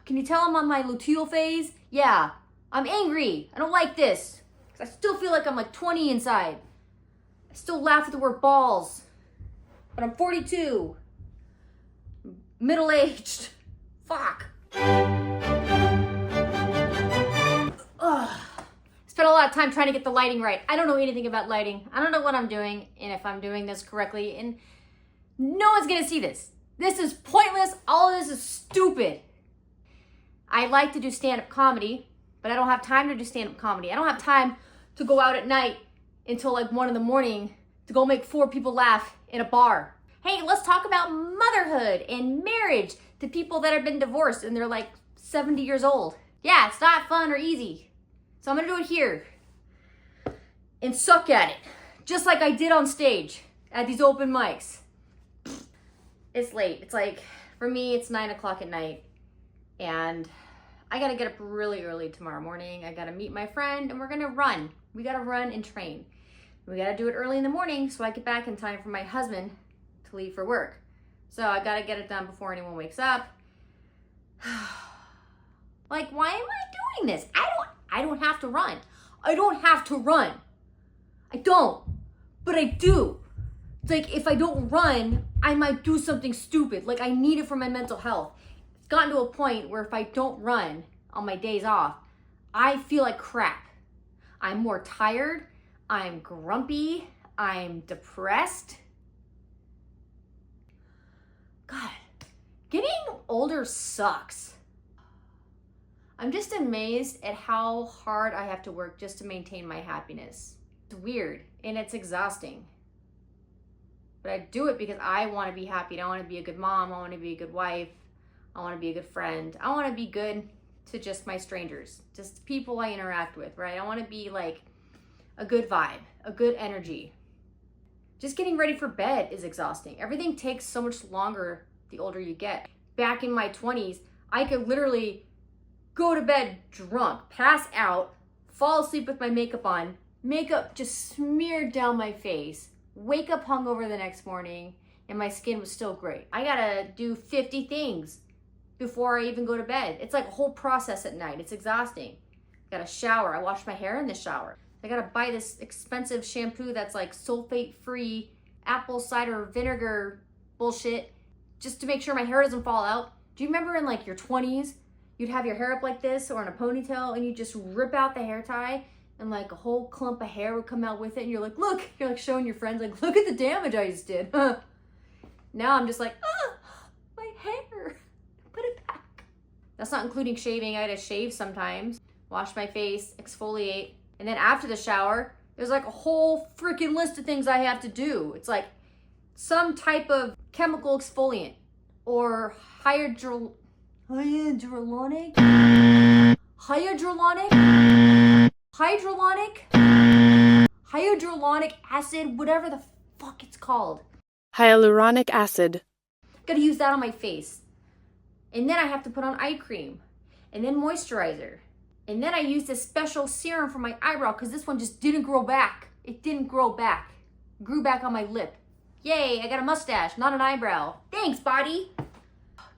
Can you tell I'm on my luteal phase? Yeah, I'm angry. I don't like this. I still feel like I'm like 20 inside. I still laugh at the word balls. But I'm 42. Middle-aged. Fuck. Ugh. Spent a lot of time trying to get the lighting right. I don't know anything about lighting. I don't know what I'm doing and if I'm doing this correctly. And no one's gonna see this. This is pointless. All of this is stupid. I like to do stand-up comedy, but I don't have time to do stand-up comedy. I don't have time to go out at night until like 1 a.m. to go make 4 people laugh in a bar. Hey, let's talk about motherhood and marriage to people that have been divorced and they're like 70 years old. Yeah, it's not fun or easy. So I'm gonna do it here and suck at it, just like I did on stage at these open mics. It's late. It's like, for me, it's 9 o'clock at night and I gotta get up really early tomorrow morning. I gotta meet my friend and we're gonna run. We gotta run and train. We gotta do it early in the morning so I get back in time for my husband to leave for work. So I gotta get it done before anyone wakes up. Like, why am I doing this? I don't have to run. I don't have to run. I don't, but I do. It's like, if I don't run, I might do something stupid. Like, I need it for my mental health. It's gotten to a point where if I don't run on my days off, I feel like crap. I'm more tired. I'm grumpy. I'm depressed. God, getting older sucks. I'm just amazed at how hard I have to work just to maintain my happiness. It's weird and it's exhausting. But I do it because I want to be happy. I want to be a good mom. I want to be a good wife. I want to be a good friend. I want to be good to just my strangers, just people I interact with, right? I want to be like a good vibe, a good energy. Just getting ready for bed is exhausting. Everything takes so much longer the older you get. Back in my 20s, I could literally go to bed drunk, pass out, fall asleep with my makeup on, makeup just smeared down my face, wake up hungover the next morning, and my skin was still great. I gotta do 50 things before I even go to bed. It's like a whole process at night. It's exhausting. I gotta shower. I wash my hair in the shower. I gotta buy this expensive shampoo that's like sulfate-free apple cider vinegar bullshit just to make sure my hair doesn't fall out. Do you remember in like your 20s, you'd have your hair up like this or in a ponytail and you just rip out the hair tie and like a whole clump of hair would come out with it and you're like, look, you're like showing your friends like, look at the damage I just did. Now I'm just like, my hair, put it back. That's not including shaving. I gotta shave sometimes, wash my face, exfoliate. And then after the shower, there's like a whole freaking list of things I have to do. It's like some type of chemical exfoliant or hyaluronic acid, whatever the fuck it's called. Hyaluronic acid. Gotta use that on my face. And then I have to put on eye cream and then moisturizer. And then I used this special serum for my eyebrow because this one just didn't grow back. It didn't grow back. It grew back on my lip. Yay, I got a mustache, not an eyebrow. Thanks, body.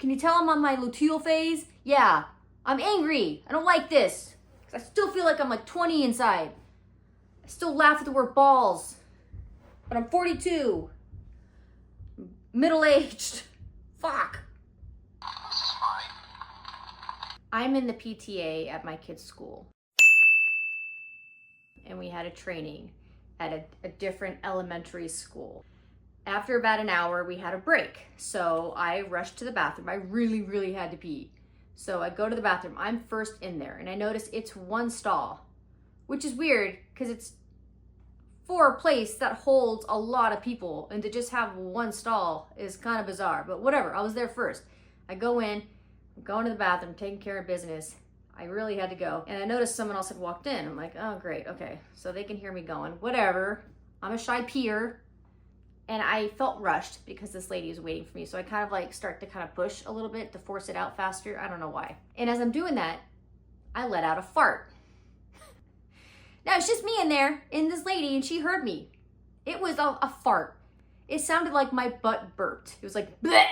Can you tell I'm on my luteal phase? Yeah, I'm angry. I don't like this. I still feel like I'm like 20 inside. I still laugh at the word balls. But I'm 42. Middle-aged. Fuck. I'm in the PTA at my kid's school. And we had a training at a different elementary school. After about an hour, we had a break. So I rushed to the bathroom. I really had to pee. So I go to the bathroom. I'm first in there and I notice it's one stall, which is weird because it's for a place that holds a lot of people, and to just have one stall is kind of bizarre, but whatever. I was there first. I go in, I'm going to the bathroom, taking care of business. I really had to go. And I noticed someone else had walked in. I'm like, oh, great. Okay. So they can hear me going, whatever. I'm a shy peer. And I felt rushed because this lady was waiting for me. So I kind of like start to kind of push a little bit to force it out faster. I don't know why. And as I'm doing that, I let out a fart. Now it's just me in there and this lady, and she heard me. It was a fart. It sounded like my butt burped. It was like, bleh.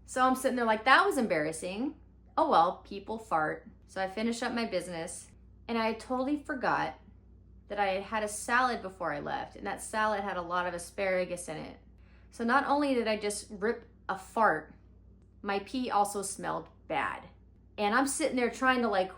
So I'm sitting there like, that was embarrassing. Oh well, people fart. So I finish up my business, and I totally forgot that I had had a salad before I left, and that salad had a lot of asparagus in it. So not only did I just rip a fart, my pee also smelled bad. And I'm sitting there trying to like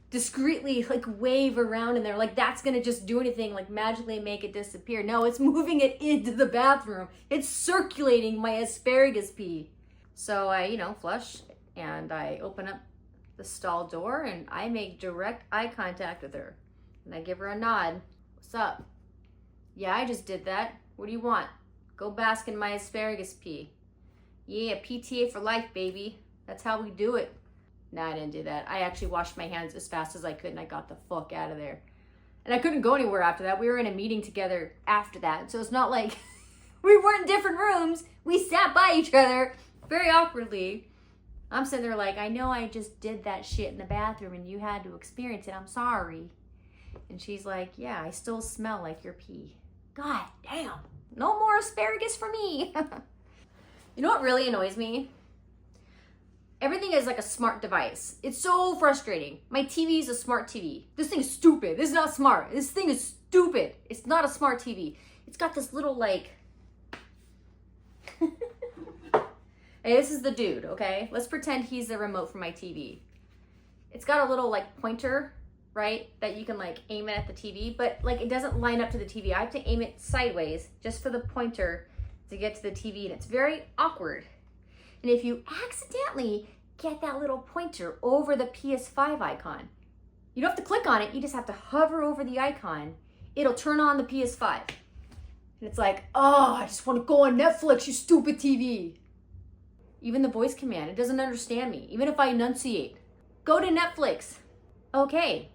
discreetly like wave around in there like that's gonna just do anything, like magically make it disappear. No, it's moving it into the bathroom. It's circulating my asparagus pee. So I, flush, and I open up the stall door and I make direct eye contact with her. And I give her a nod. What's up? Yeah, I just did that. What do you want? Go bask in my asparagus pee. Yeah, PTA for life, baby. That's how we do it. No, I didn't do that. I actually washed my hands as fast as I could and I got the fuck out of there. And I couldn't go anywhere after that. We were in a meeting together after that. So it's not like we weren't in different rooms. We sat by each other very awkwardly. I'm sitting there like, I know I just did that shit in the bathroom and you had to experience it. I'm sorry. And she's like, yeah, I still smell like your pee. God damn. No more asparagus for me. You know what really annoys me? Everything is like a smart device. It's so frustrating. My TV is a smart TV. This thing is stupid. This is not smart. This thing is stupid. It's not a smart TV. It's got this little like... Hey, this is the dude, okay? Let's pretend he's the remote for my TV. It's got a little like pointer, right? That you can like aim it at the TV, but like it doesn't line up to the TV. I have to aim it sideways just for the pointer to get to the TV, and it's very awkward. And if you accidentally get that little pointer over the PS5 icon, you don't have to click on it, you just have to hover over the icon. It'll turn on the PS5. And it's like, oh, I just want to go on Netflix, you stupid TV. Even the voice command, it doesn't understand me, even if I enunciate. Go to Netflix. Okay,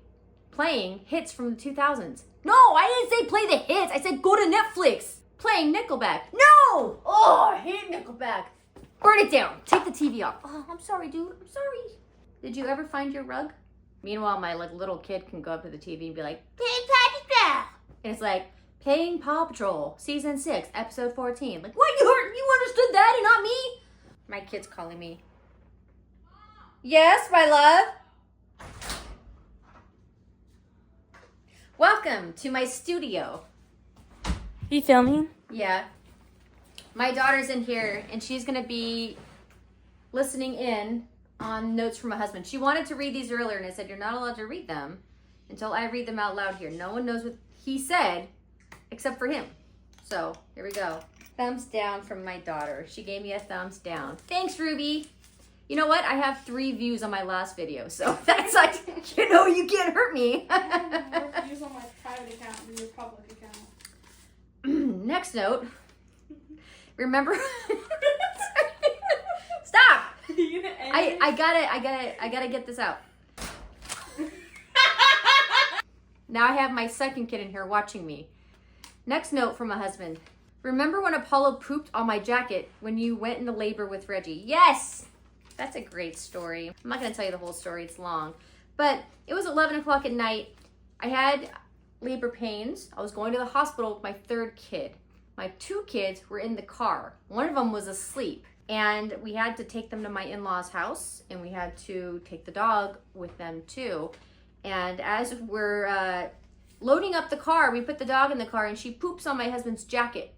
playing hits from the 2000s. No, I didn't say play the hits, I said go to Netflix. Playing Nickelback. No! Oh, I hate Nickelback. Burn it down. Take the TV off. Oh, I'm sorry, dude. I'm sorry. Did you ever find your rug? Meanwhile, my like little kid can go up to the TV and be like, playing Paw Patrol. And it's like, playing Paw Patrol, season 6, episode 14. Like, what? You understood that and not me? My kid's calling me. Yes, my love. Welcome to my studio. You filming? Yeah. My daughter's in here, and she's going to be listening in on notes from my husband. She wanted to read these earlier, and I said, you're not allowed to read them until I read them out loud here. No one knows what he said except for him. So, here we go. Thumbs down from my daughter. She gave me a thumbs down. Thanks, Ruby. You know what? I have 3 views on my last video, so that's like, you can't hurt me. More views on my private account than your public account. Next note. Remember? Stop! I gotta get this out. Now I have my second kid in here watching me. Next note from my husband. Remember when Apollo pooped on my jacket when you went into labor with Reggie? Yes! That's a great story. I'm not gonna tell you the whole story, it's long. But it was 11 o'clock at night. I had labor pains. I was going to the hospital with my 3rd kid. My 2 kids were in the car. One of them was asleep. And we had to take them to my in-laws' house, and we had to take the dog with them too. And as we're loading up the car, we put the dog in the car, and she poops on my husband's jacket.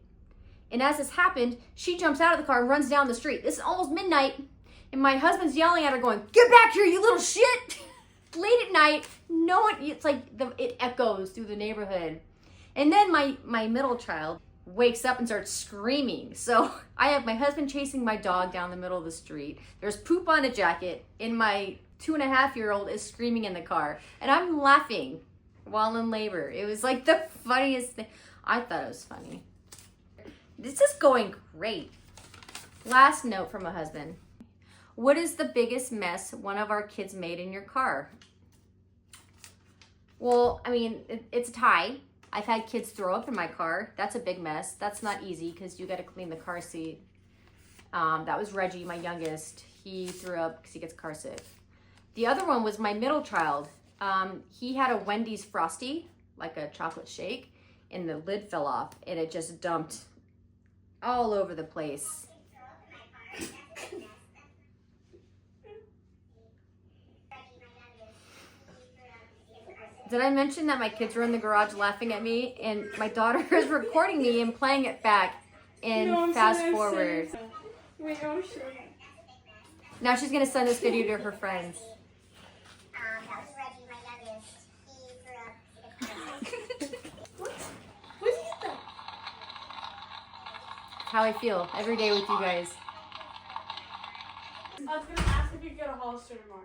And as this happened, she jumps out of the car and runs down the street. This is almost midnight, and my husband's yelling at her going, "Get back here, you little shit!" Late at night, no one, it's like it echoes through the neighborhood. And then my middle child wakes up and starts screaming. So I have my husband chasing my dog down the middle of the street. There's poop on a jacket, and my 2.5-year-old is screaming in the car. And I'm laughing while in labor. It was like the funniest thing. I thought it was funny. This is going great. Last note from my husband. What is the biggest mess one of our kids made in your car? Well, I mean, it's a tie. I've had kids throw up in my car. That's a big mess. That's not easy because you got to clean the car seat. That was Reggie, my youngest. He threw up because he gets car sick. The other one was my middle child. He had a Wendy's Frosty, like a chocolate shake, and the lid fell off, and it just dumped all over the place. Did I mention that my kids were in the garage laughing at me and my daughter is recording me and playing it back in fast forward? Wait, I'm sure. Now she's gonna send this video to her friends. That was Reggie, my youngest. He threw up. What is that? How I feel every day with you guys. I was gonna ask if you could go to Hollister tomorrow.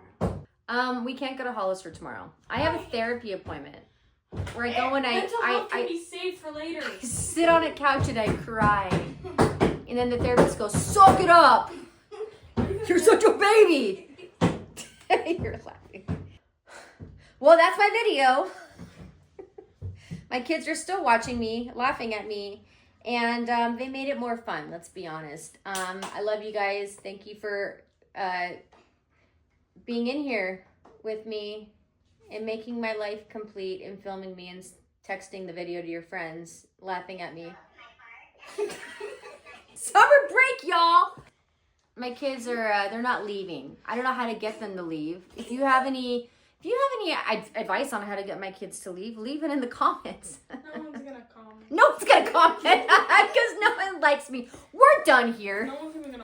We can't go to Hollister tomorrow. I have a therapy appointment where I go and Mental health can I be saved for later. sit on a couch and I cry. And then the therapist goes, "Suck it up! You're such a baby!" You're laughing. Well, that's my video. My kids are still watching me, laughing at me, and they made it more fun, let's be honest. I love you guys. Thank you for being in here with me and making my life complete and filming me and texting the video to your friends, laughing at me. Summer break, y'all! My kids are, they're not leaving. I don't know how to get them to leave. If you have any advice on how to get my kids to leave it in the comments. No one's gonna comment. No one's gonna comment because no one likes me. We're done here. No one's